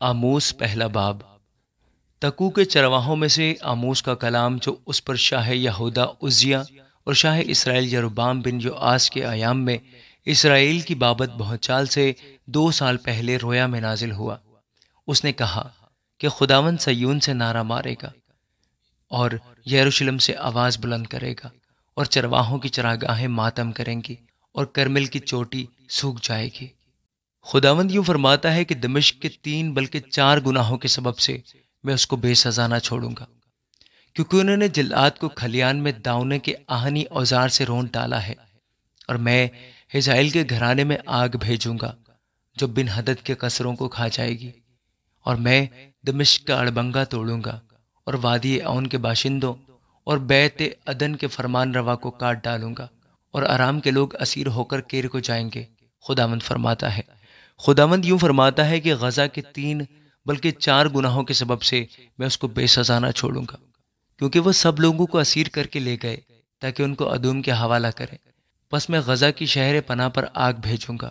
آموس پہلا باب۔ تکو کے چرواہوں میں سے آموس کا کلام جو اس پر شاہ یہودا عزیہ اور شاہ اسرائیل یروبام بن یوآس کے ایام میں اسرائیل کی بابت بہت چال سے 2 سال پہلے رویا میں نازل ہوا۔ اس نے کہا کہ خداوند سیون سے نعرہ مارے گا اور یروشلم سے آواز بلند کرے گا، اور چرواہوں کی چراگاہیں ماتم کریں گی اور کرمل کی چوٹی سوکھ جائے گی۔ خداوند یوں فرماتا ہے کہ دمشق کے 3 بلکہ 4 گناہوں کے سبب سے میں اس کو بے سزا نہ چھوڑوں گا، کیونکہ انہوں نے جلعاد کو کھلیان میں داؤنے کے آہنی اوزار سے رونٹ ڈالا ہے، اور میں حزائیل کے گھرانے میں آگ بھیجوں گا جو بن حدد کے قصروں کو کھا جائے گی، اور میں دمشق کا اڑبنگا توڑوں گا اور وادی اون کے باشندوں اور بیت عدن کے فرمان روا کو کاٹ ڈالوں گا، اور آرام کے لوگ اسیر ہو کر کیر کو جائیں گے۔ خداوند فرماتا ہے۔ خداوند یوں فرماتا ہے کہ غزہ کے 3 بلکہ 4 گناہوں کے سبب سے میں اس کو بے سزا نہ چھوڑوں گا، کیونکہ وہ سب لوگوں کو اسیر کر کے لے گئے تاکہ ان کو ادوم کے حوالہ کریں۔ پس میں غزہ کی شہر پناہ پر آگ بھیجوں گا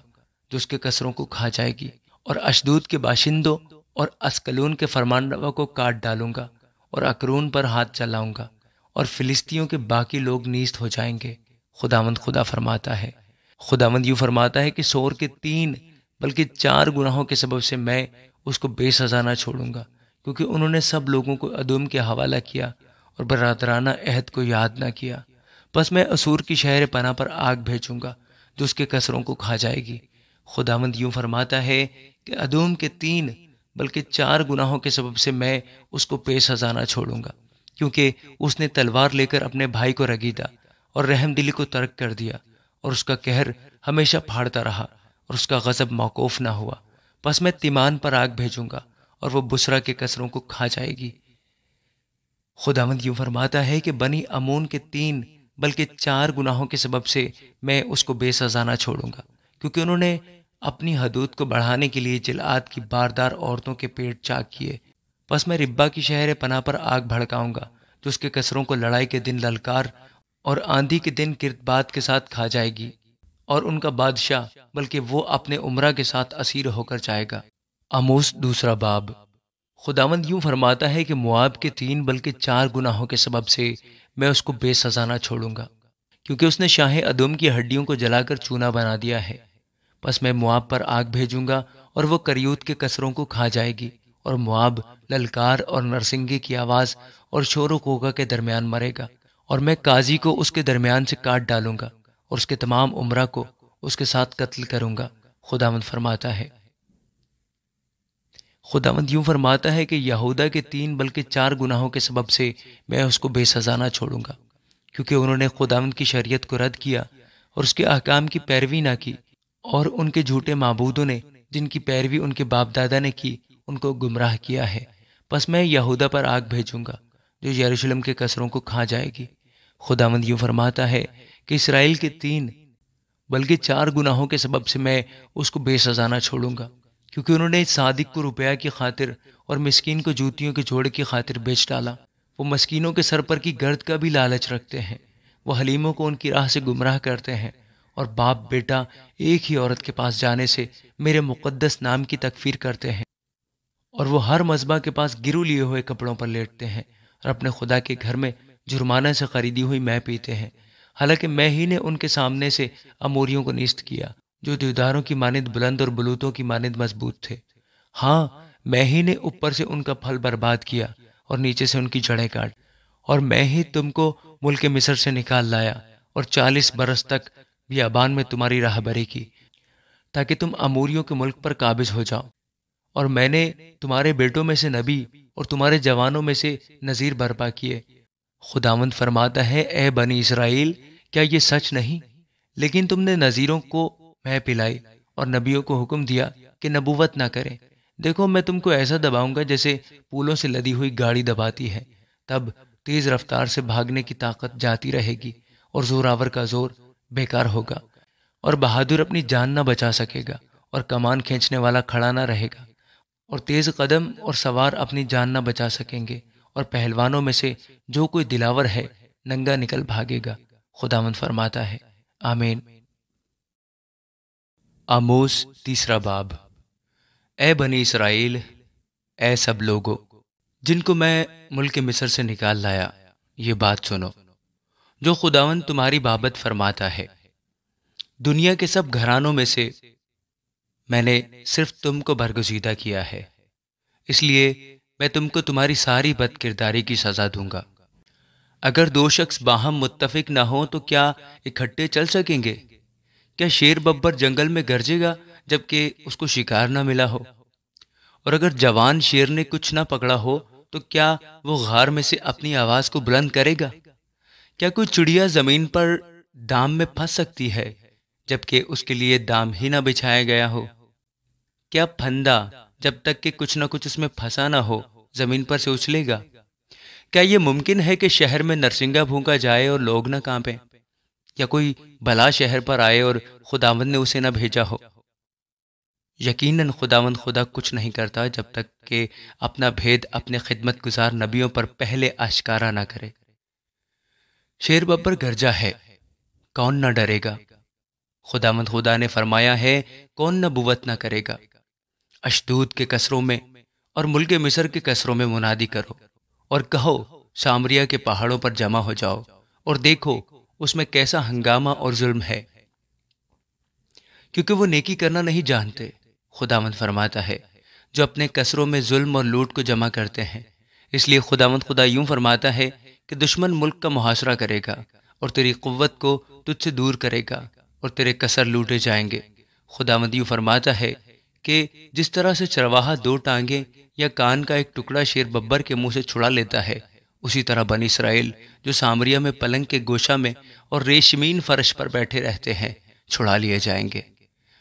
جو اس کے قصروں کو کھا جائے گی، اور اشدود کے باشندوں اور اسکلون کے فرمان روا کو کاٹ ڈالوں گا، اور اکرون پر ہاتھ چلاؤں گا، اور فلسطینیوں کے باقی لوگ نیست ہو جائیں گے۔ خداوند خدا فرماتا ہے۔ خداوند یوں فرماتا ہے کہ سور کے 3 بلکہ 4 گناہوں کے سبب سے میں اس کو بے سزا نہ چھوڑوں گا، کیونکہ انہوں نے سب لوگوں کو ادوم کے حوالہ کیا اور برادرانہ عہد کو یاد نہ کیا۔ پس میں اسور کی شہر پناہ پر آگ بھیجوں گا جو اس کے قصروں کو کھا جائے گی۔ خداوند یوں فرماتا ہے کہ ادوم کے 3 بلکہ 4 گناہوں کے سبب سے میں اس کو بے سزا نہ چھوڑوں گا، کیونکہ اس نے تلوار لے کر اپنے بھائی کو رگیدا اور رحم دلی کو ترک کر دیا، اور اس کا قہر ہمیشہ پھاڑتا رہا اور اس کا غضب موقوف نہ ہوا۔ پس میں تیمان پر آگ بھیجوں گا اور وہ بسرا کے قصروں کو کھا جائے گی۔ خداوند یوں فرماتا ہے کہ بنی امون کے 3 بلکہ 4 گناہوں کے سبب سے میں اس کو بے سزا نہ چھوڑوں گا، کیونکہ انہوں نے اپنی حدود کو بڑھانے کے لیے جلعاد کی باردار عورتوں کے پیٹ چاک کیے۔ پس میں ربا کی شہر پناہ پر آگ بھڑکاؤں گا جو اس کے قصروں کو لڑائی کے دن للکار اور آندھی کے دن کرتبات کے ساتھ کھا جائے گی، اور ان کا بادشاہ بلکہ وہ اپنے عمرہ کے ساتھ اسیر ہو کر جائے گا۔ آموس دوسرا باب۔ خداوند یوں فرماتا ہے کہ مواب کے 3 بلکہ 4 گناہوں کے سبب سے میں اس کو بے سزا نہ چھوڑوں گا، کیونکہ اس نے شاہ ادوم کی ہڈیوں کو جلا کر چونا بنا دیا ہے۔ پس میں مواب پر آگ بھیجوں گا اور وہ کریوت کے قصروں کو کھا جائے گی، اور مواب للکار اور نرسنگے کی آواز اور شور و کوکا کے درمیان مرے گا، اور میں قاضی کو اس کے درمیان سے کاٹ ڈالوں گا اور اس کے تمام عمرہ کو اس کے ساتھ قتل کروں گا۔ خداوند فرماتا ہے۔ خداوند یوں فرماتا ہے کہ یہودا کے 3 بلکہ 4 گناہوں کے سبب سے میں اس کو بے سزا نہ چھوڑوں گا، کیونکہ انہوں نے خداوند کی شریعت کو رد کیا اور اس کے احکام کی پیروی نہ کی، اور ان کے جھوٹے معبودوں نے جن کی پیروی ان کے باپ دادا نے کی ان کو گمراہ کیا ہے۔ پس میں یہودا پر آگ بھیجوں گا جو یروشلم کے قصروں کو کھا جائے گی۔ خداوند یوں فرماتا ہے کہ اسرائیل کے 3 بلکہ 4 گناہوں کے سبب سے میں اس کو بے سزا نہ چھوڑوں گا، کیونکہ انہوں نے صادق کو روپیہ کی خاطر اور مسکین کو جوتیوں کے جوڑے کی خاطر بیچ ڈالا۔ وہ مسکینوں کے سر پر کی گرد کا بھی لالچ رکھتے ہیں، وہ حلیموں کو ان کی راہ سے گمراہ کرتے ہیں، اور باپ بیٹا ایک ہی عورت کے پاس جانے سے میرے مقدس نام کی تکفیر کرتے ہیں، اور وہ ہر مذبح کے پاس گرو لیے ہوئے کپڑوں پر لیٹتے ہیں، اور اپنے خدا کے گھر میں جرمانہ سے خریدی ہوئی مے پیتے ہیں، حالانکہ میں ہی نے ان کے سامنے سے اموریوں کو نیست کیا جو دیوداروں کی مانند بلند اور بلوتوں کی مانند مضبوط تھے۔ ہاں، میں ہی نے اوپر سے ان کا پھل برباد کیا اور نیچے سے ان کی جڑیں کاٹ، اور میں ہی تم کو ملک مصر سے نکال لایا اور 40 برس تک بیابان میں تمہاری راہبری کی، تاکہ تم اموریوں کے ملک پر قابض ہو جاؤ، اور میں نے تمہارے بیٹوں میں سے نبی اور تمہارے جوانوں میں سے نذیر برپا کیے۔ خداوند فرماتا ہے، اے بنی اسرائیل، کیا یہ سچ نہیں؟ لیکن تم نے نذیروں کو میں پلائی اور نبیوں کو حکم دیا کہ نبوت نہ کریں۔ دیکھو، میں تم کو ایسا دباؤں گا جیسے پولوں سے لدی ہوئی گاڑی دباتی ہے، تب تیز رفتار سے بھاگنے کی طاقت جاتی رہے گی اور زوراور کا زور بیکار ہوگا، اور بہادر اپنی جان نہ بچا سکے گا، اور کمان کھینچنے والا کھڑا نہ رہے گا، اور تیز قدم اور سوار اپنی جان نہ بچا سکیں گے، اور پہلوانوں میں سے جو کوئی دلاور ہے ننگا نکل بھاگے گا۔ خداوند فرماتا ہے۔ آمین۔ آموس تیسرا باب۔ اے بنی اسرائیل، اے سب لوگوں جن کو میں ملک مصر سے نکال لایا، یہ بات سنو جو خداوند تمہاری بابت فرماتا ہے، دنیا کے سب گھرانوں میں سے میں نے صرف تم کو برگزیدہ کیا ہے، اس لیے میں تم کو تمہاری ساری بد کرداری کی سزا دوں گا۔ اگر دو شخص باہم متفق نہ ہوں تو کیا اکٹھے چل سکیں گے؟ کیا شیر ببر جنگل میں گرجے گا جبکہ اس کو شکار نہ ملا ہو؟ اور اگر جوان شیر نے کچھ نہ پکڑا ہو تو کیا وہ غار میں سے اپنی آواز کو بلند کرے گا؟ کیا کوئی چڑیا زمین پر دام میں پھنس سکتی ہے جبکہ اس کے لیے دام ہی نہ بچھایا گیا ہو؟ کیا پھندا جب تک کہ کچھ نہ کچھ اس میں پھنسا نہ ہو زمین پر سے اچھلے گا؟ کیا یہ ممکن ہے کہ شہر میں نرسنگا بھونکا جائے اور لوگ نہ کانپیں؟ یا کوئی بلا شہر پر آئے اور خداوند نے اسے نہ بھیجا ہو؟ یقیناً خداوند خدا کچھ نہیں کرتا جب تک کہ اپنا بھید اپنے خدمت گزار نبیوں پر پہلے اشکارا نہ کرے۔ شیر ببر گرجا ہے، کون نہ ڈرے گا؟ خداوند خدا نے فرمایا ہے، کون نبوت نہ کرے گا؟ اشدود کے قصروں میں اور ملک مصر کے قصروں میں منادی کرو اور کہو سامریا کے پہاڑوں پر جمع ہو جاؤ اور دیکھو اس میں کیسا ہنگامہ اور ظلم ہے، کیونکہ وہ نیکی کرنا نہیں جانتے۔ خداوند فرماتا ہے جو اپنے قصروں میں ظلم اور لوٹ کو جمع کرتے ہیں۔ اس لیے خداوند خدا یوں فرماتا ہے کہ دشمن ملک کا محاصرہ کرے گا اور تیری قوت کو تجھ سے دور کرے گا اور تیرے قصر لوٹے جائیں گے۔ خداوند یوں فرماتا ہے کہ جس طرح سے چرواہا دو ٹانگیں یا کان کا ایک ٹکڑا شیر ببر کے منہ سے چھڑا لیتا ہے، اسی طرح بنی اسرائیل جو سامریا میں پلنگ کے گوشہ میں اور ریشمین فرش پر بیٹھے رہتے ہیں چھڑا لیے جائیں گے۔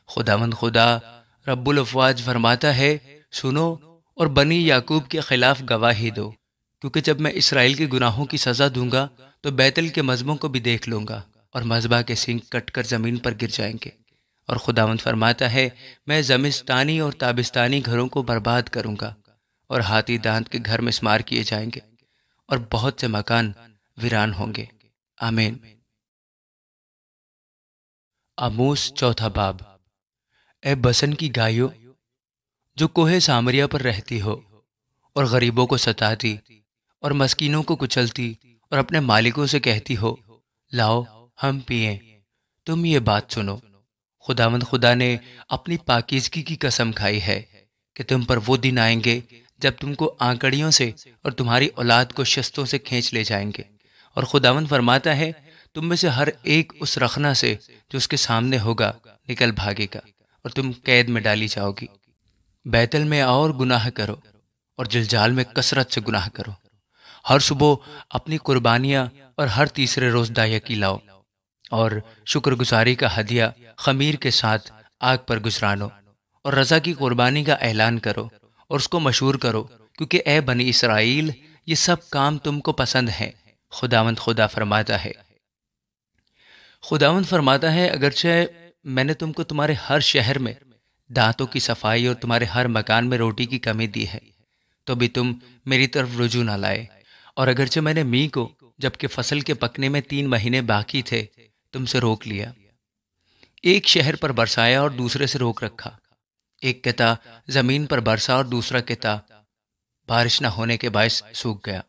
خداوند خدا رب الافواج فرماتا ہے، سنو اور بنی یعقوب کے خلاف گواہی دو، کیونکہ جب میں اسرائیل کے گناہوں کی سزا دوں گا تو بیتل کے مذبحوں کو بھی دیکھ لوں گا اور مذبح کے سینگ کٹ کر زمین پر گر جائیں گے۔ اور خداوند فرماتا ہے، میں زمستانی اور تابستانی گھروں کو برباد کروں گا اور ہاتھی دانت کے گھر مسمار کیے جائیں گے اور بہت سے مکان ویران ہوں گے۔ آمین۔ آموس چوتھا باب۔ اے بسن کی گایوں جو کوہ سامریا پر رہتی ہو اور غریبوں کو ستاتی اور مسکینوں کو کچلتی اور اپنے مالکوں سے کہتی ہو لاؤ ہم پئیں، تم یہ بات سنو، خداوند خدا نے اپنی پاکیزگی کی قسم کھائی ہے کہ تم پر وہ دن آئیں گے جب تم کو آنکڑیوں سے اور تمہاری اولاد کو شستوں سے کھینچ لے جائیں گے، اور خداوند فرماتا ہے تم میں سے ہر ایک اس رخنہ سے جو اس کے سامنے ہوگا نکل بھاگے گا اور تم قید میں ڈالی جاؤ گی۔ بیتل میں آؤ اور گناہ کرو اور جلجال میں کثرت سے گناہ کرو۔ ہر صبح اپنی قربانیاں اور ہر تیسرے روز دایکی لاؤ اور شکر گزاری کا ہدیہ خمیر کے ساتھ آگ پر گزرانو اور رضا کی قربانی کا اعلان کرو اور اس کو مشہور کرو، کیونکہ اے بنی اسرائیل یہ سب کام تم کو پسند ہیں، خداوند خدا فرماتا ہے۔ خداوند فرماتا ہے اگرچہ میں نے تم کو تمہارے ہر شہر میں دانتوں کی صفائی اور تمہارے ہر مکان میں روٹی کی کمی دی ہے تو بھی تم میری طرف رجوع نہ لائے، اور اگرچہ میں نے می کو جبکہ فصل کے پکنے میں 3 مہینے باقی تھے تم سے روک لیا، ایک شہر پر برسایا اور دوسرے سے روک رکھا، ایک قطع زمین پر برسا اور دوسرا قطع بارش نہ ہونے کے باعث سوکھ گیا،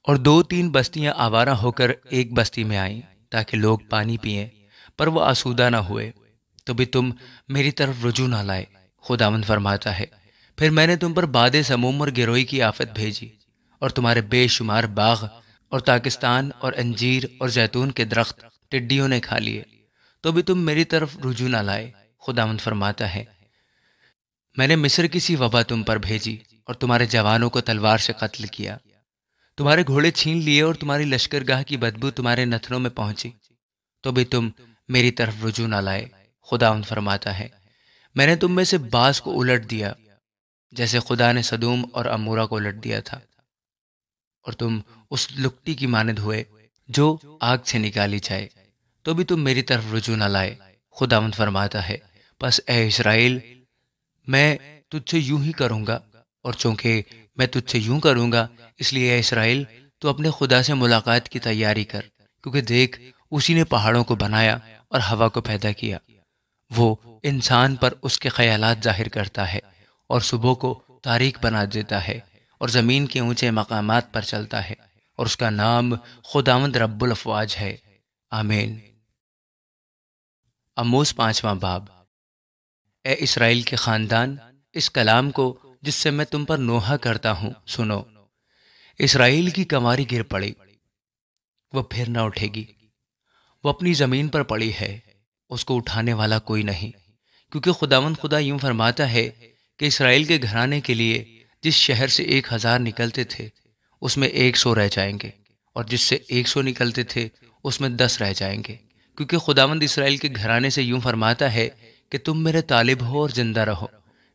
اور 2-3 بستیاں آوارہ ہو کر ایک بستی میں آئیں تاکہ لوگ پانی پئیں، پر وہ آسودہ نہ ہوئے تو بھی تم میری طرف رجوع نہ لائے، خداوند فرماتا ہے۔ پھر میں نے تم پر باد سموم اور گروئی کی آفت بھیجی اور تمہارے بے شمار باغ اور تاکستان اور انجیر اور زیتون کے درخت ٹڈیوں نے کھا لیے تو بھی تم میری طرف رجوع نہ لائے، خداوند فرماتا ہے۔ میں نے مصر کی سی وبا تم پر بھیجی اور تمہارے جوانوں کو تلوار سے قتل کیا، تمہارے گھوڑے چھین لیے اور تمہاری لشکرگاہ کی بدبو تمہارے نتنوں میں پہنچی تو بھی تم میری طرف رجوع نہ لائے، خداوند فرماتا ہے۔ میں نے تم میں سے بعض کو الٹ دیا جیسے خدا نے سدوم اور عمورہ کو الٹ دیا تھا، اور تم اس لکٹی کی مانند ہوئے جو آگ سے نکالی جائے تو بھی تم میری طرف رجوع نہ لائے، خداوند فرماتا ہے۔ پس اے اسرائیل میں تجھ سے یوں ہی کروں گا، اور چونکہ میں تجھ سے یوں کروں گا اس لیے اے اسرائیل تو اپنے خدا سے ملاقات کی تیاری کر، کیونکہ دیکھ اسی نے پہاڑوں کو بنایا اور ہوا کو پیدا کیا، وہ انسان پر اس کے خیالات ظاہر کرتا ہے اور صبح کو تاریک بنا دیتا ہے اور زمین کے اونچے مقامات پر چلتا ہے، اور اس کا نام خداوند رب الافواج ہے۔ آمین۔ آموز 5واں باب۔ اے اسرائیل کے خاندان، اس کلام کو جس سے میں تم پر نوحہ کرتا ہوں سنو۔ اسرائیل کی کنواری گر پڑی، وہ پھر نہ اٹھے گی، وہ اپنی زمین پر پڑی ہے، اس کو اٹھانے والا کوئی نہیں، کیونکہ خداوند خدا یوں فرماتا ہے کہ اسرائیل کے گھرانے کے لیے جس شہر سے 1000 نکلتے تھے اس میں 100 رہ جائیں گے، اور جس سے 100 نکلتے تھے اس میں 10 رہ جائیں گے، کیونکہ خداوند اسرائیل کے گھرانے سے یوں فرماتا ہے کہ تم میرے طالب ہو اور زندہ رہو،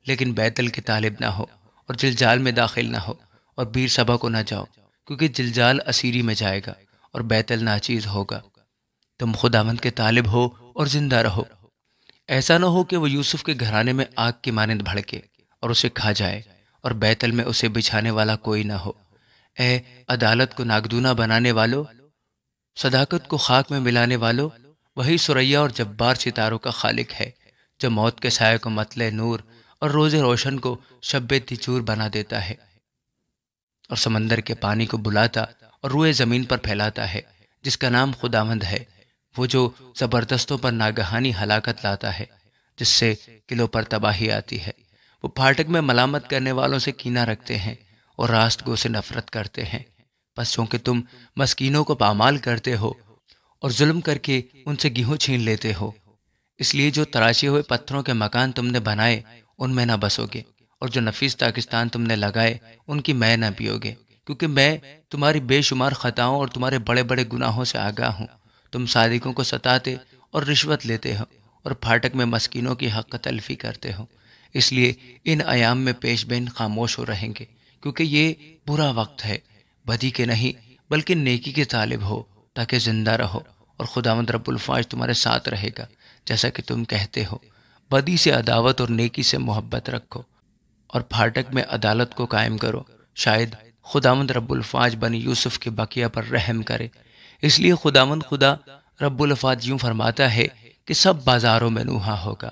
لیکن بیتل کے طالب نہ ہو، اور جلجال میں داخل نہ ہو، اور بیر سبا کو نہ جاؤ، کیونکہ جلجال اسیری میں جائے گا اور بیتل ناچیز ہوگا۔ تم خداوند کے طالب ہو اور زندہ رہو۔ ایسا نہ ہو کہ وہ یوسف کے گھرانے میں آگ کی مانند بھڑکے اور اسے کھا جائے، اور بیتل میں اسے بچھانے والا کوئی نہ ہو۔ اے عدالت کو ناگدونا بنانے والو، صداقت کو خاک میں ملانے والو، وہی ثریا اور جبار ستاروں کا خالق ہے، جو موت کے سائے کو مطلع نور اور روز روشن کو شب تیجور بنا دیتا ہے، اور سمندر کے پانی کو بلاتا اور روئے زمین پر پھیلاتا ہے، جس کا نام خداوند ہے، وہ جو زبردستوں پر ناگہانی ہلاکت لاتا ہے، جس سے قلعوں پر تباہی آتی ہے۔ وہ پھاٹک میں ملامت کرنے والوں سے کینہ رکھتے ہیں اور راست گو سے نفرت کرتے ہیں۔ پس چونکہ تم مسکینوں کو پامال کرتے ہو اور ظلم کر کے ان سے گیہوں چھین لیتے ہو، اس لیے جو تراشے ہوئے پتھروں کے مکان تم نے بنائے ان میں نہ بسو گے، اور جو نفیس پاکستان تم نے لگائے ان کی میں نہ پیو گے، کیونکہ میں تمہاری بے شمار خطاؤں اور تمہارے بڑے بڑے گناہوں سے آگاہ ہوں۔ تم صادقوں کو ستاتے اور رشوت لیتے ہو، اور پھاٹک میں مسکینوں کی حق تلفی کرتے ہو، اس لیے ان ایام میں پیش بین خاموش ہو رہیں گے، کیونکہ یہ برا وقت ہے۔ بدی کے نہیں بلکہ نیکی کے طالب ہو تاکہ زندہ رہو، اور خداوند رب الفاظ تمہارے ساتھ رہے گا جیسا کہ تم کہتے ہو۔ بدی سے عداوت اور نیکی سے محبت رکھو، اور پھاٹک میں عدالت کو قائم کرو، شاید خداوند رب الفاظ بنی یوسف کے بقیہ پر رحم کرے۔ اس لیے خداوند خدا رب الفاظ یوں فرماتا ہے کہ سب بازاروں میں نوحہ ہوگا،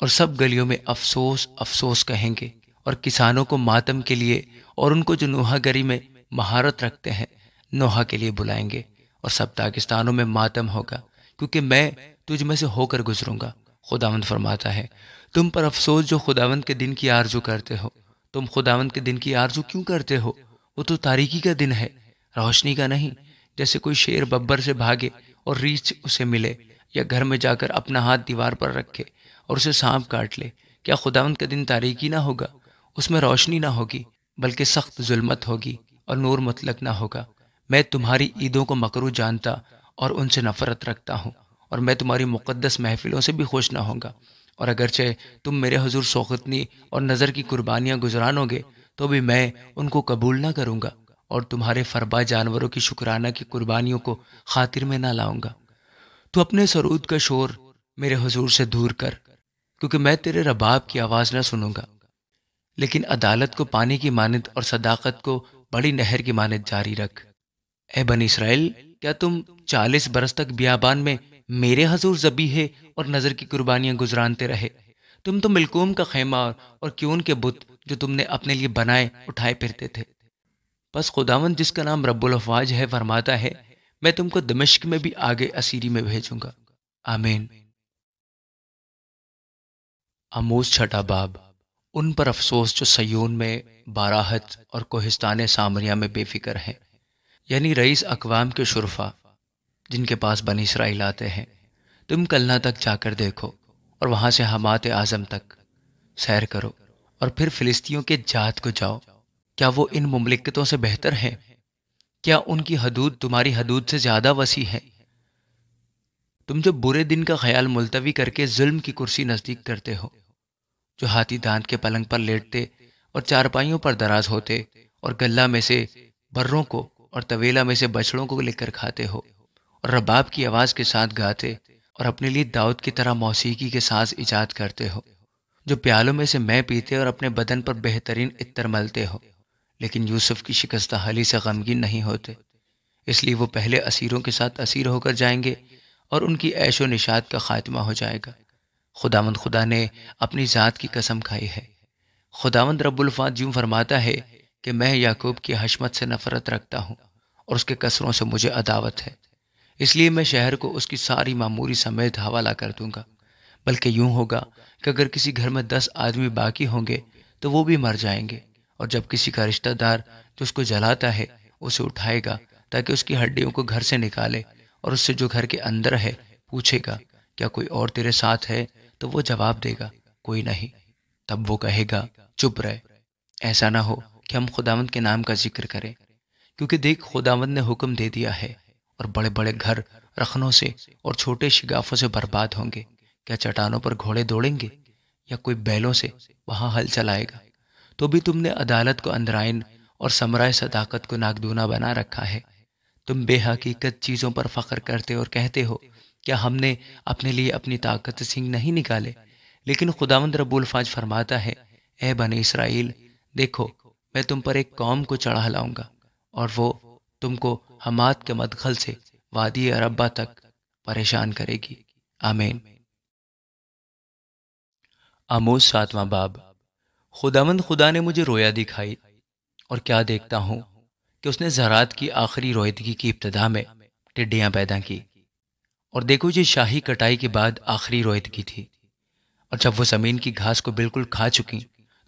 اور سب گلیوں میں افسوس افسوس کہیں گے، اور کسانوں کو ماتم کے لیے اور ان کو جو نوحہ گری میں مہارت رکھتے ہیں نوحہ کے لیے بلائیں گے، اور سب داغستانوں میں ماتم ہوگا، کیونکہ میں تجھ میں سے ہو کر گزروں گا۔ خداوند فرماتا ہے، تم پر افسوس جو خداوند کے دن کی آرزو کرتے ہو۔ تم خداوند کے دن کی آرزو کیوں کرتے ہو؟ وہ تو تاریکی کا دن ہے، روشنی کا نہیں۔ جیسے کوئی شیر ببر سے بھاگے اور ریچھ اسے ملے، یا گھر میں جا کر اپنا ہاتھ دیوار پر رکھے اور اسے سانپ کاٹ لے۔ کیا خداوند کا دن تاریکی نہ ہوگا؟ اس میں روشنی نہ ہوگی بلکہ سخت ظلمت ہوگی اور نور مطلق نہ ہوگا۔ میں تمہاری عیدوں کو مکروہ جانتا اور ان سے نفرت رکھتا ہوں، اور میں تمہاری مقدس محفلوں سے بھی خوش نہ ہوں گا، اور اگرچہ تم میرے حضور سوختنی اور نظر کی قربانیاں گزرانو گے تو بھی میں ان کو قبول نہ کروں گا، اور تمہارے فربا جانوروں کی شکرانہ کی قربانیوں کو خاطر میں نہ لاؤں گا۔ تو اپنے سرود کا شور میرے حضور سے دور کر، کیونکہ میں تیرے رباب کی آواز نہ سنوں گا، لیکن عدالت کو پانی کی مانند اور صداقت کو بڑی نہر کی مانند جاری رکھ۔ اے بنی اسرائیل، کیا تم 40 برس تک بیابان میں میرے حضور ذبیحے اور نظر کی قربانیاں گزرانتے رہے؟ تم تو ملکوم کا خیمہ اور کیون کے بت جو تم نے اپنے لیے بنائے اٹھائے پھرتے تھے۔ بس خداوند جس کا نام رب الافواج ہے فرماتا ہے، میں تم کو دمشق میں بھی آگے اسیری میں بھیجوں گا۔ آمین۔ آموز 6 باب۔ ان پر افسوس جو سیون میں باراحت اور کوہستان سامریہ میں بے فکر ہیں، یعنی رئیس اقوام کے شرفا جن کے پاس بنی اسرائیل آتے ہیں۔ تم کلنا تک جا کر دیکھو، اور وہاں سے حمات اعظم تک سیر کرو، اور پھر فلسطینیوں کے جات کو جاؤ۔ کیا وہ ان مملکتوں سے بہتر ہیں؟ کیا ان کی حدود تمہاری حدود سے زیادہ وسیع ہے؟ تم جو برے دن کا خیال ملتوی کر کے ظلم کی کرسی نزدیک کرتے ہو، جو ہاتھی دانت کے پلنگ پر لیٹتے اور چارپائیوں پر دراز ہوتے، اور گلہ میں سے بروں کو اور طویلہ میں سے بچڑوں کو لے کر کھاتے ہو، اور رباب کی آواز کے ساتھ گاتے اور اپنے لیے داؤد کی طرح موسیقی کے ساز ایجاد کرتے ہو، جو پیالوں میں سے میں پیتے اور اپنے بدن پر بہترین عطر ملتے ہو، لیکن یوسف کی شکستہ حالی سے غمگین نہیں ہوتے، اس لیے وہ پہلے اسیروں کے ساتھ اسیر ہو کر جائیں گے اور ان کی عیش و نشاط کا خاتمہ ہو جائے گا۔ خداوند خدا نے اپنی ذات کی قسم کھائی ہے، خداوند رب الفات یوں فرماتا ہے کہ میں یعقوب کی حشمت سے نفرت رکھتا ہوں اور اس کے کثروں سے مجھے عداوت ہے، اس لیے میں شہر کو اس کی ساری معموری سمیت حوالہ کر دوں گا۔ بلکہ یوں ہوگا کہ اگر کسی گھر میں 10 آدمی باقی ہوں گے تو وہ بھی مر جائیں گے، اور جب کسی کا رشتہ دار جو اس کو جلاتا ہے اسے اٹھائے گا تاکہ اس کی ہڈیوں کو گھر سے نکالے، اور اس سے جو گھر کے اندر ہے پوچھے گا کیا کوئی اور تیرے ساتھ ہے، تو وہ جواب دے گا کوئی نہیں، تب وہ کہے گا چپ رہے۔ ایسا نہ ہو کہ ہم خداوند کے نام کا ذکر کریں، کیونکہ دیکھ خداوند نے حکم دے دیا ہے، اور بڑے بڑے گھر رخنوں سے اور چھوٹے شگافوں سے برباد ہوں گے۔ کیا چٹانوں پر گھوڑے دوڑیں گے یا کوئی بیلوں سے وہاں ہل چلائے گا؟ تو بھی تم نے عدالت کو اندرائن اور ثمرۂ صداقت کو ناگدونا بنا رکھا ہے۔ تم بے حقیقت چیزوں پر فخر کرتے اور کہتے ہو کیا ہم نے اپنے لیے اپنی طاقت سے سینگ نہیں نکالے؟ لیکن خداوند رب الفاظ فرماتا ہے، اے بنی اسرائیل، دیکھو میں تم پر ایک قوم کو چڑھا لاؤں گا، اور وہ تم کو حمات کے مدخل سے وادی عربہ تک پریشان کرے گی۔ آمین۔ آموز 7واں باب۔ خداوند خدا نے مجھے رویا دکھائی، اور کیا دیکھتا ہوں کہ اس نے زراعت کی آخری رویدگی کی ابتدا میں ٹڈیاں پیدا کی، اور دیکھو یہ شاہی کٹائی کے بعد آخری رویدگی تھی، اور جب وہ زمین کی گھاس کو بالکل کھا چکی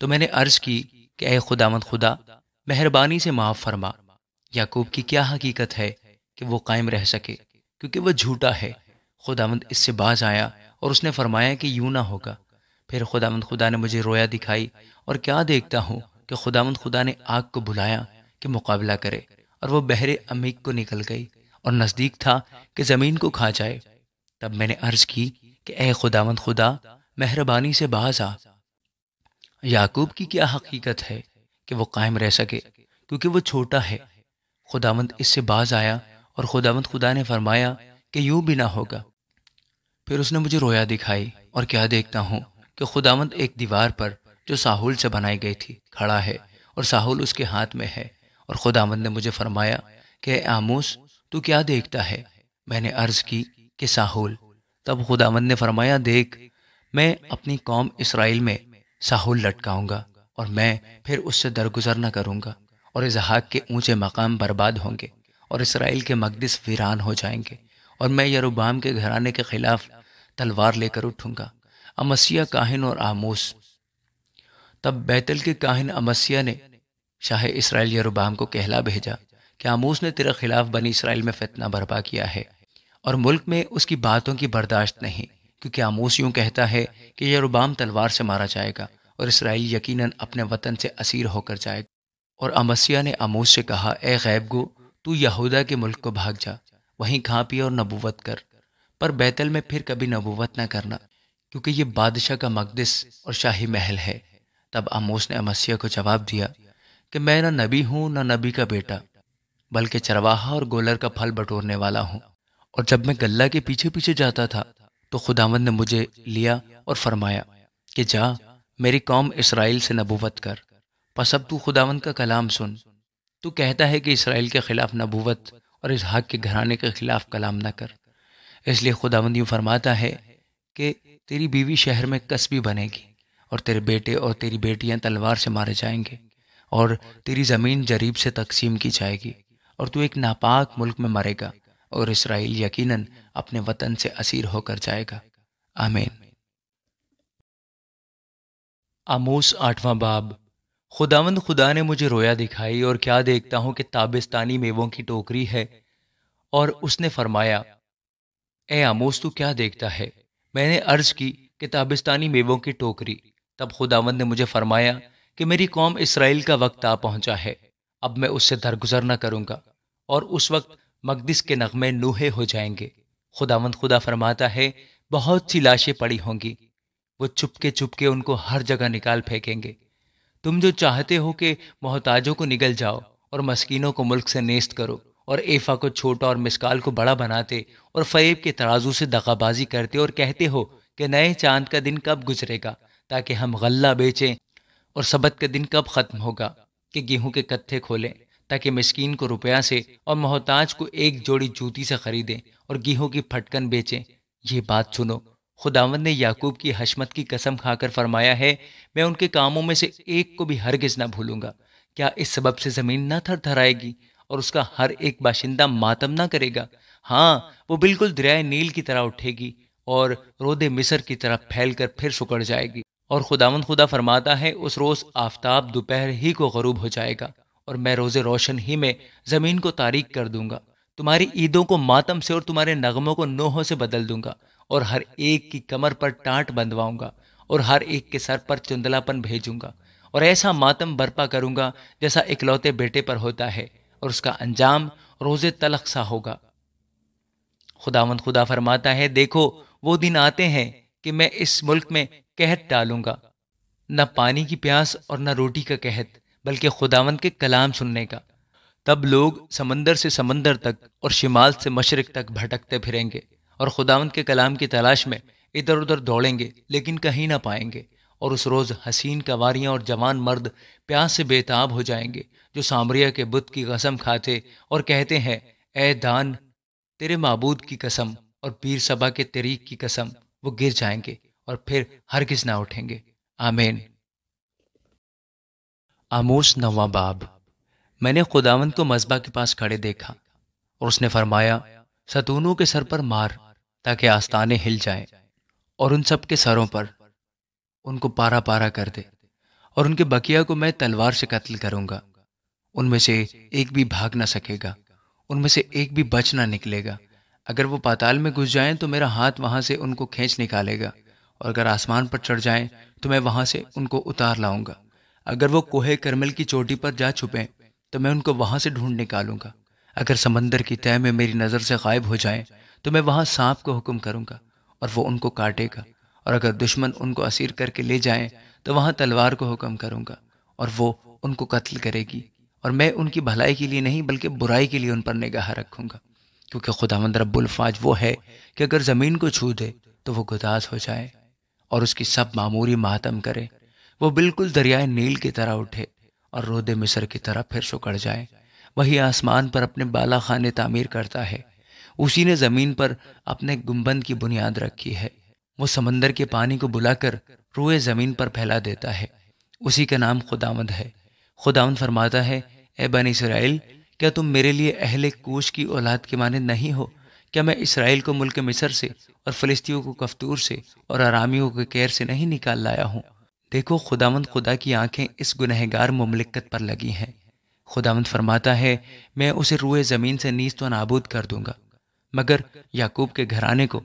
تو میں نے عرض کی کہ اے خداوند خدا، مہربانی سے معاف فرما۔ یعقوب کی کیا حقیقت ہے کہ وہ قائم رہ سکے، کیونکہ وہ جھوٹا ہے۔ خداوند اس سے باز آیا اور اس نے فرمایا کہ یوں نہ ہوگا۔ پھر خداوند خدا نے مجھے رویا دکھائی، اور کیا دیکھتا ہوں کہ خداوند خدا نے آگ کو بلایا کہ مقابلہ کرے، اور وہ بحر عمیق کو نکل گئی اور نزدیک تھا کہ زمین کو کھا جائے۔ تب میں نے عرض کی کہ اے خداوند خدا، مہربانی سے باز آ۔ یعقوب کی کیا حقیقت ہے کہ وہ قائم رہ سکے، کیونکہ وہ چھوٹا ہے۔ خداوند اس سے باز آیا، اور خداوند خدا نے فرمایا کہ یوں بھی نہ ہوگا۔ پھر اس نے مجھے رویا دکھائی، اور کیا دیکھتا ہوں کہ خداوند ایک دیوار پر جو ساحول سے بنائی گئی تھی کھڑا ہے، اور ساحول اس کے ہاتھ میں ہے۔ اور خداوند نے مجھے فرمایا کہ اے آموس، تو کیا دیکھتا ہے؟ میں نے عرض کی کہ ساحول۔ تب خداوند نے فرمایا، دیکھ میں اپنی قوم اسرائیل میں ساحول لٹکاؤں گا، اور میں پھر اس سے درگزر نہ کروں گا، اور اسحاق کے اونچے مقام برباد ہوں گے، اور اسرائیل کے مقدس ویران ہو جائیں گے، اور میں یروبام کے گھرانے کے خلاف تلوار لے کر اٹھوں گا۔ امسیہ کاہن اور آموس۔ تب بیتل کے کاہن امسیہ نے شاہ اسرائیل یروبام کو کہلا بھیجا کہ آموس نے تیرے خلاف بنی اسرائیل میں فتنہ برپا کیا ہے، اور ملک میں اس کی باتوں کی برداشت نہیں، کیونکہ آموس یوں کہتا ہے کہ یروبام تلوار سے مارا جائے گا، اور اسرائیل یقیناً اپنے وطن سے اسیر ہو کر جائے گا۔ اور امسیہ نے آموس سے کہا، اے غیب گو، تو یہودا کے ملک کو بھاگ جا، وہیں کھا پی اور نبوت کر، پر بیتل میں پھر کبھی نبوت نہ کرنا، کیونکہ یہ بادشاہ کا مقدس اور شاہی محل ہے۔ تب آموس نے امسیہ کو جواب دیا کہ میں نہ نبی ہوں نہ نبی کا بیٹا، بلکہ چرواہا اور گولر کا پھل بٹورنے والا ہوں، اور جب میں گلہ کے پیچھے پیچھے جاتا تھا تو خداوند نے مجھے لیا اور فرمایا کہ جا میری قوم اسرائیل سے نبوت کر۔ پس اب تو خداوند کا کلام سن۔ تو کہتا ہے کہ اسرائیل کے خلاف نبوت اور اسحاق کے گھرانے کے خلاف کلام نہ کر۔ اس لیے خداوند یوں فرماتا ہے کہ تیری بیوی شہر میں کسبی بنے گی، اور تیرے بیٹے اور تیری بیٹیاں تلوار سے مارے جائیں گے، اور تیری زمین جریب سے تقسیم کی جائے گی، اور تو ایک ناپاک ملک میں مرے گا، اور اسرائیل یقیناً اپنے وطن سے اسیر ہو کر جائے گا۔ آمین۔ آموس 8واں باب۔ خداوند خدا نے مجھے رویا دکھائی، اور کیا دیکھتا ہوں کہ تابستانی میووں کی ٹوکری ہے، اور اس نے فرمایا، اے آموس تو کیا دیکھتا ہے؟ میں نے عرض کی کہ تابستانی میووں کی ٹوکری۔ تب خداوند نے مجھے فرمایا کہ میری قوم اسرائیل کا وقت آ پہنچا ہے، اب میں اس سے درگزر نہ کروں گا، اور اس وقت مقدس کے نغمے نوحے ہو جائیں گے۔ خداوند خدا فرماتا ہے، بہت سی لاشیں پڑی ہوں گی، وہ چپ کے ان کو ہر جگہ نکال پھینکیں گے۔ تم جو چاہتے ہو کہ محتاجوں کو نگل جاؤ اور مسکینوں کو ملک سے نیست کرو، اور ایفا کو چھوٹا اور مسکال کو بڑا بناتے، اور فریب کے ترازو سے دغا بازی کرتے اور کہتے ہو کہ نئے چاند کا دن کب گزرے گا تاکہ ہم غلہ بیچیں، اور سبت کا دن کب ختم ہوگا کہ گیہوں کے کتھے کھولیں تاکہ مسکین کو روپیہ سے اور محتاج کو ایک جوڑی جوتی سے خریدیں اور گیہوں کی پھٹکن بیچیں۔ یہ بات سنو، خداوند نے یعقوب کی حشمت کی قسم کھا کر فرمایا ہے، میں ان کے کاموں میں سے ایک کو بھی ہرگز نہ بھولوں گا۔ کیا اس سبب سے زمین نہ تھر تھرائے گی اور اس کا ہر ایک باشندہ ماتم نہ کرے گا؟ ہاں، وہ بالکل دریائے نیل کی طرح اٹھے گی اور رود مصر کی طرح پھیل کر پھر سکڑ جائے گی۔ اور خداوند خدا فرماتا ہے، اس روز آفتاب دوپہر ہی کو غروب ہو جائے گا اور میں روز روشن ہی میں زمین کو تاریک کر دوں گا۔ تمہاری عیدوں کو ماتم سے اور تمہارے نغموں کو نوحوں سے بدل دوں گا، اور ہر ایک کی کمر پر ٹانٹ بندھواؤں گا اور ہر ایک کے سر پر چندلاپن بھیجوں گا، اور ایسا ماتم برپا کروں گا جیسا اکلوتے بیٹے پر ہوتا ہے، اور اس کا انجام روز تلخ سا ہوگا۔ خداوند خدا فرماتا ہے، دیکھو وہ دن آتے ہیں کہ میں اس ملک میں قحط ڈالوں گا، نہ پانی کی پیاس اور نہ روٹی کا قحط، بلکہ خداوند کے کلام سننے کا۔ تب لوگ سمندر سے سمندر تک اور شمال سے مشرق تک بھٹکتے پھریں گے اور خداوند کے کلام کی تلاش میں ادھر ادھر دوڑیں گے، لیکن کہیں نہ پائیں گے۔ اور اس روز حسین کنواریاں اور جوان مرد پیاس سے بے تاب ہو جائیں گے، جو سامریا کے بت کی قسم کھاتے اور کہتے ہیں، اے دان، تیرے معبود کی قسم، اور پیر سبا کے طریق کی قسم، وہ گر جائیں گے اور پھر ہرگز نہ اٹھیں گے۔ آمین۔ آموس 9واں باب۔ میں نے خداوند کو مذبح کے پاس کھڑے دیکھا، اور اس نے فرمایا، ستونوں کے سر پر مار تاکہ آستانے ہل جائیں، اور ان سب کے سروں پر ان کو پارا پارا کر دے، اور ان کے بقیہ کو میں تلوار سے قتل کروں گا۔ ان میں سے ایک بھی بھاگ نہ سکے گا، ان میں سے ایک بھی بچ نہ نکلے گا۔ اگر وہ پاتال میں گھس جائیں تو میرا ہاتھ وہاں سے ان کو کھینچ نکالے گا، اور اگر آسمان پر چڑھ جائیں تو میں وہاں سے ان کو اتار لاؤں گا۔ اگر وہ کوہ کرمل کی چوٹی پر جا چھپیں تو میں ان کو وہاں سے ڈھونڈ نکالوں گا۔ اگر سمندر کی تہہ میں میری نظر سے غائب ہو جائیں تو میں وہاں سانپ کو حکم کروں گا اور وہ ان کو کاٹے گا۔ اور اگر دشمن ان کو اسیر کر کے لے جائیں تو وہاں تلوار کو حکم کروں گا اور وہ ان کو قتل کرے گی، اور میں ان کی بھلائی کے لیے نہیں بلکہ برائی کے لیے ان پر نگاہ رکھوں گا۔ کیونکہ خداوند رب الفاج وہ ہے کہ اگر زمین کو چھو دے تو وہ گداز ہو جائے اور اس کی سب معموری ماتم کرے۔ وہ بالکل دریائے نیل کی طرح اٹھے اور رود مصر کی طرح پھر سکڑ جائے۔ وہی آسمان پر اپنے بالا خانے تعمیر کرتا ہے، اسی نے زمین پر اپنے گنبد کی بنیاد رکھی ہے۔ وہ سمندر کے پانی کو بلا کر روئے زمین پر پھیلا دیتا ہے، اسی کا نام خداوند ہے۔ خداوند فرماتا ہے، اے بنی اسرائیل، کیا تم میرے لیے اہل کوش کی اولاد کے مانند نہیں ہو؟ کیا میں اسرائیل کو ملک مصر سے اور فلسطینیوں کو کفتور سے اور ارامیوں کے کیر سے نہیں نکال لایا ہوں؟ دیکھو، خداوند خدا کی آنکھیں اس گنہگار مملکت پر لگی ہیں۔ خداوند فرماتا ہے، میں اسے روئے زمین سے نیست و نابود کر دوں گا، مگر یعقوب کے گھرانے کو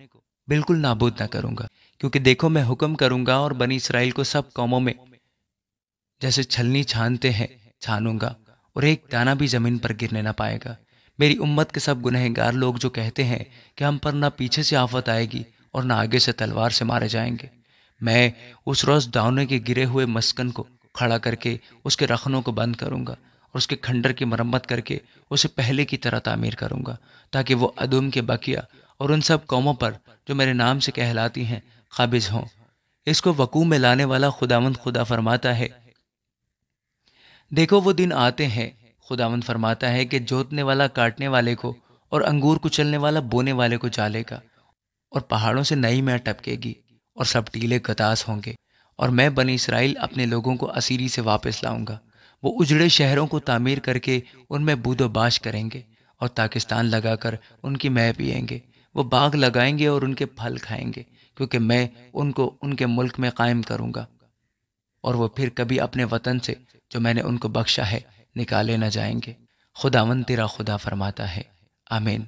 بالکل نابود نہ کروں گا۔ کیونکہ دیکھو، میں حکم کروں گا اور بنی اسرائیل کو سب قوموں میں جیسے چھلنی چھانتے ہیں چھانوں گا، اور ایک دانہ بھی زمین پر گرنے نہ پائے گا۔ میری امت کے سب گنہگار لوگ جو کہتے ہیں کہ ہم پر نہ پیچھے سے آفت آئے گی اور نہ آگے سے تلوار سے مارے جائیں گے، میں اس روز داؤنے کے گرے ہوئے مسکن کو کھڑا کر کے اس کے رخنوں کو بند کروں گا اور اس کے کھنڈر کی مرمت کر کے اسے پہلے کی طرح تعمیر کروں گا، تاکہ وہ ادوم کے بقیہ اور ان سب قوموں پر جو میرے نام سے کہلاتی ہیں قابض ہوں۔ اس کو وقوع میں لانے والا خداوند خدا فرماتا ہے، دیکھو وہ دن آتے ہیں، خداوند فرماتا ہے، کہ جوتنے والا کاٹنے والے کو اور انگور کچلنے والا بونے والے کو جالے گا، اور پہاڑوں سے نئی میں ٹپکے گی اور سب ٹیلے گداز ہوں گے، اور میں بنی اسرائیل اپنے لوگوں کو اسیری سے واپس لاؤں گا۔ وہ اجڑے شہروں کو تعمیر کر کے ان میں بود و باش کریں گے اور تاکستان لگا کر ان کی مے پئیں گے۔ وہ باغ لگائیں گے اور ان کے پھل کھائیں گے، کیونکہ میں ان کو ان کے ملک میں قائم کروں گا، اور وہ پھر کبھی اپنے وطن سے جو میں نے ان کو بخشا ہے نکالے نہ جائیں گے۔ خداوند تیرا خدا فرماتا ہے۔ آمین۔